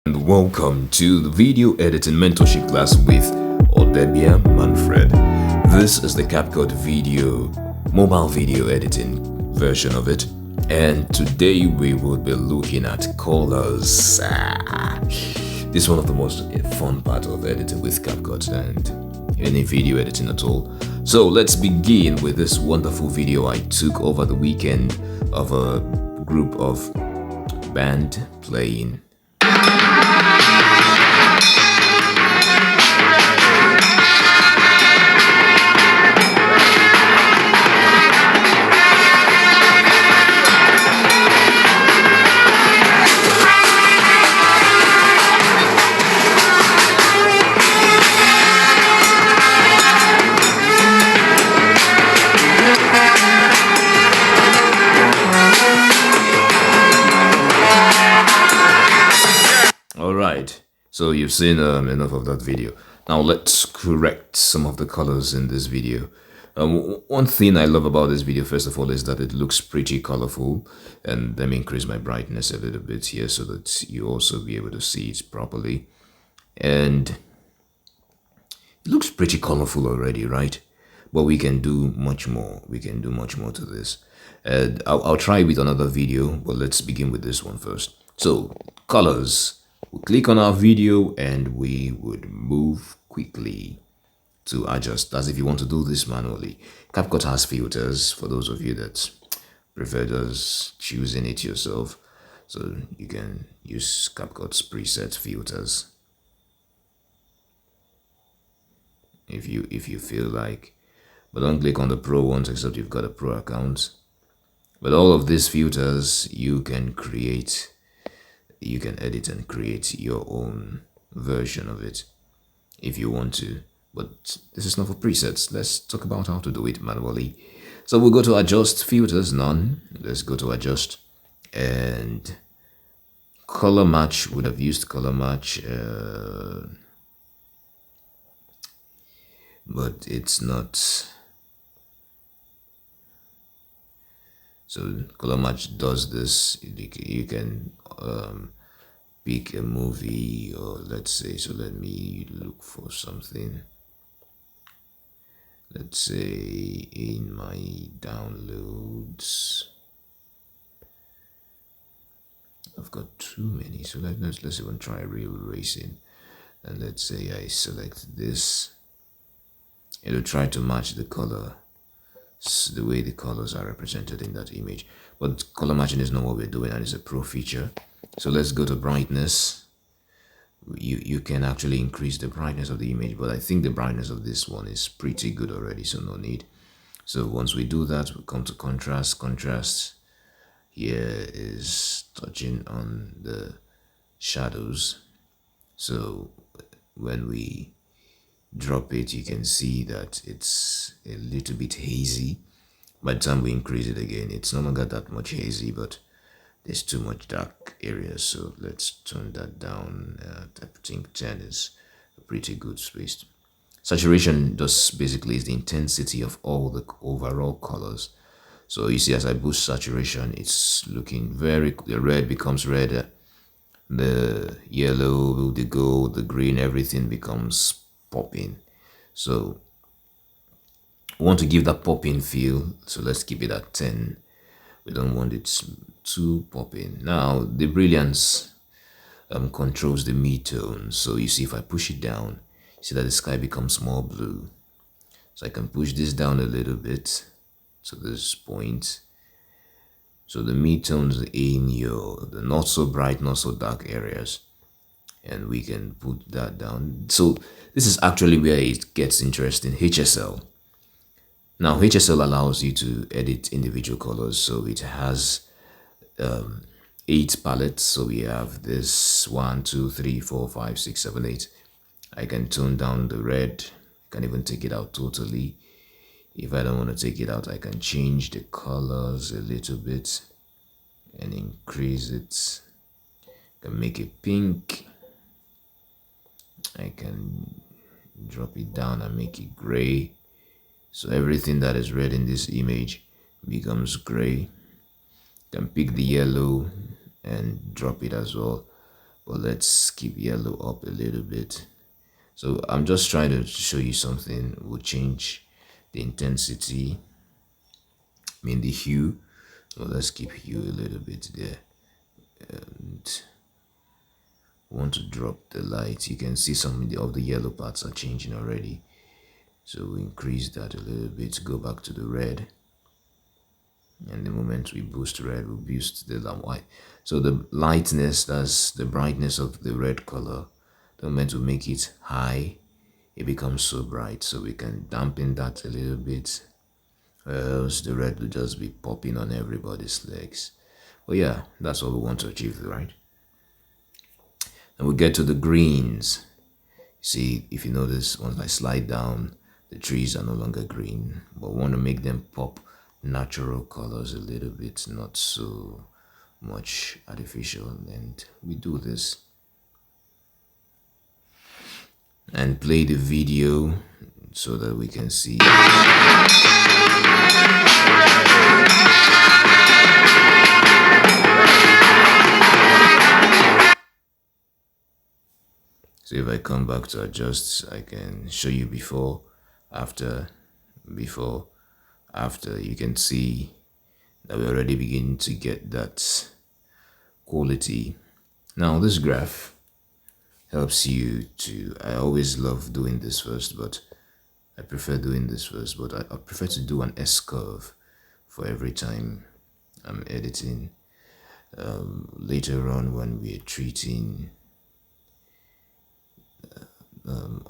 And welcome to the video editing mentorship class with Odebia Manfred. This is the CapCut mobile video editing version of it, and today we will be looking at colors. This is one of the most fun part of editing with CapCut and any video editing at all. So let's begin with this wonderful video I took over the weekend of a group of band playing. Alright, so you've seen enough of that video. Now let's correct some of the colors in this video. One thing I love about this video, first of all, is that it looks pretty colorful. And let me increase my brightness a little bit here so that you also be able to see it properly. And it looks pretty colorful already, right? But we can do much more. We can do much more to this. And I'll try with another video, but let's begin with this one first. So, colors. We'll click on our video and we would move quickly to adjust, as if you want to do this manually. CapCut has filters for those of you that prefer just choosing it yourself. So you can use CapCut's preset filters if you feel like. But don't click on the pro ones except you've got a pro account. But all of these filters you can create. You can edit and create your own version of it if you want to. But this is not for presets. Let's talk about how to do it manually. So we'll go to adjust filters, none. Let's go to adjust and color match. Would have used color match, but it's not. So color match does this. You can pick a movie, or let's say, so let me look for something. Let's say in my downloads, I've got too many, so let's even try real racing. And let's say I select this. It'll try to match the color, the way the colors are represented in that image. But color matching is not what we're doing, and it's a pro feature. So let's go to brightness. You can actually increase the brightness of the image, but I think the brightness of this one is pretty good already, so no need. So once we do that, we come to contrast. Contrast here is touching on the shadows. So when we drop it, you can see that it's a little bit hazy. By the time we increase it again, it's no longer that much hazy, but there's too much dark areas. So let's turn that down. I think 10 is a pretty good space. Saturation just basically is the intensity of all the overall colors. So you see, as I boost saturation, it's looking the red becomes redder, the yellow, the gold, the green, everything becomes popping. So we want to give that popping feel, so let's keep it at 10. We don't want it too popping. Now the brilliance controls the mid-tone. So you see, if I push it down, see that the sky becomes more blue. So I can push this down a little bit to this point. So the mid-tones in the not so bright, not so dark areas, and we can put that down. So this is actually where it gets interesting. HSL. Now HSL allows you to edit individual colors. So it has 8 palettes. So we have this 1, 2, 3, 4, 5, 6, 7, 8. I can tone down the red. I can even take it out totally. If I don't want to take it out, I can change the colors a little bit and increase it. I can make it pink. I can drop it down and make it gray. So everything that is red in this image becomes gray. You can pick the yellow and drop it as well. but let's keep yellow up a little bit. So I'm just trying to show you something. We'll change the intensity, I mean the hue. Well, let's keep hue a little bit there. And want to drop the light. You can see some of the yellow parts are changing already. So we increase that a little bit, go back to the red. And the moment we boost red, we boost the white. So the lightness, that's the brightness of the red color. The moment we make it high, it becomes so bright. So we can dampen that a little bit, or else the red will just be popping on everybody's legs. But yeah, that's what we want to achieve, right? And we get to the greens. See, if you notice, once I slide down, the trees are no longer green, but we want to make them pop natural colors a little bit, not so much artificial. And we do this and play the video so that we can see. So if I come back to adjust, I can show you before, after, before, after. You can see that we're already beginning to get that quality. Now this graph helps you to, I always love doing this first, but I prefer doing this first, but I prefer to do an S-curve for every time I'm editing. Later on when we're treating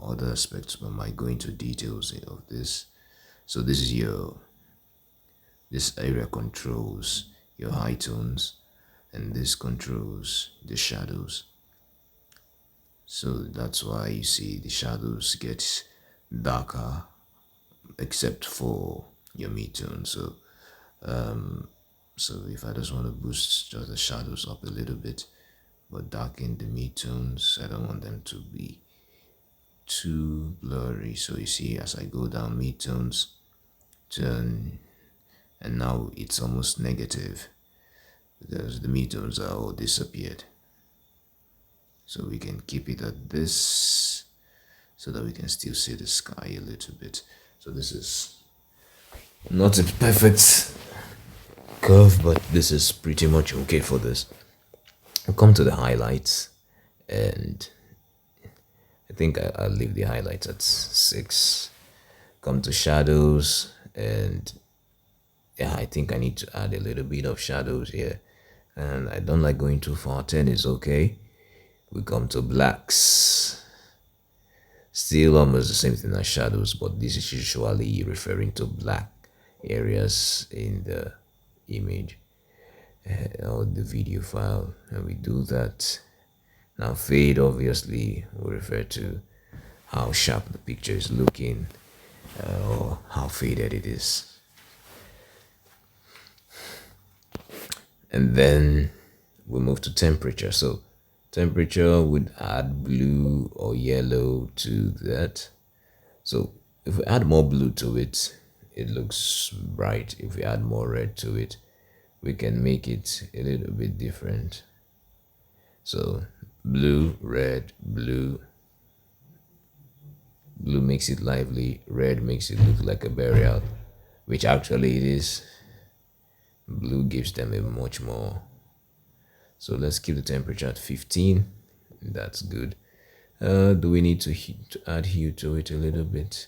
other aspects, I might go into details of this. So this is this area controls your high tones, and this controls the shadows. So that's why you see the shadows get darker, except for your mid-tone. So so if I just want to boost just the shadows up a little bit, but darken the mid-tones, I don't want them to be too blurry. So you see, as I go down mid-tones, turn, and now it's almost negative because the mid-tones are all disappeared. So we can keep it at this so that we can still see the sky a little bit. So this is not a perfect curve, but this is pretty much okay for this. We'll come to the highlights, and I think I'll leave the highlights at 6. Come to shadows, and yeah, I think I need to add a little bit of shadows here, and I don't like going too far. 10 is okay. We come to blacks, still almost the same thing as shadows, but this is usually referring to black areas in the image or the video file, and we do that. Now fade obviously will refer to how sharp the picture is looking, or how faded it is. And then we move to temperature. So temperature would add blue or yellow to that. So if we add more blue to it, it looks bright. If we add more red to it, we can make it a little bit different. So blue, red, blue. Blue makes it lively, red makes it look like a burial, which actually it is. Blue gives them a much more. So let's keep the temperature at 15. That's good. Do we need to add hue to it a little bit?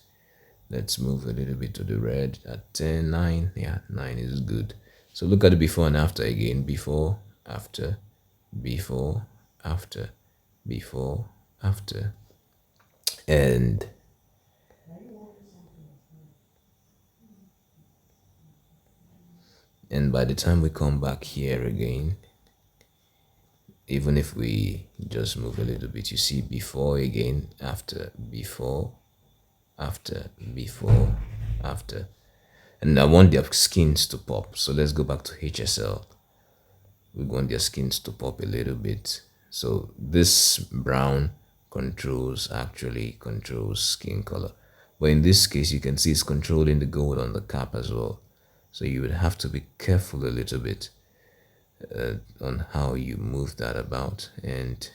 Let's move a little bit to the red at 10, 9. Yeah, 9 is good. So look at the before and after again. Before, after, before, after, before, after. And by the time we come back here again, even if we just move a little bit, you see before again, after, before, after, before, after. And I want their skins to pop. So let's go back to HSL. We want their skins to pop a little bit. So this brown actually controls skin color. But in this case, you can see it's controlling the gold on the cap as well. So you would have to be careful a little bit on how you move that about. And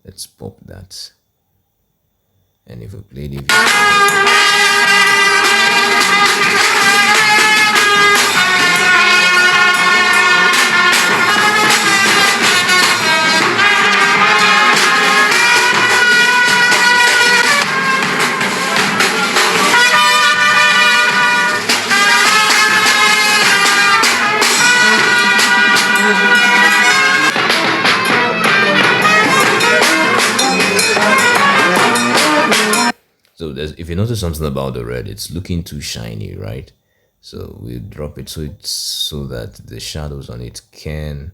Let's pop that. And if we play the So if you notice something about the red, it's looking too shiny, right? So we drop it so that the shadows on it can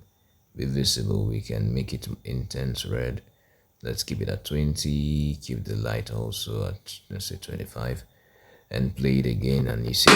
be visible. We can make it intense red. Let's keep it at 20, keep the light also at, let's say, 25, and play it again, and you see.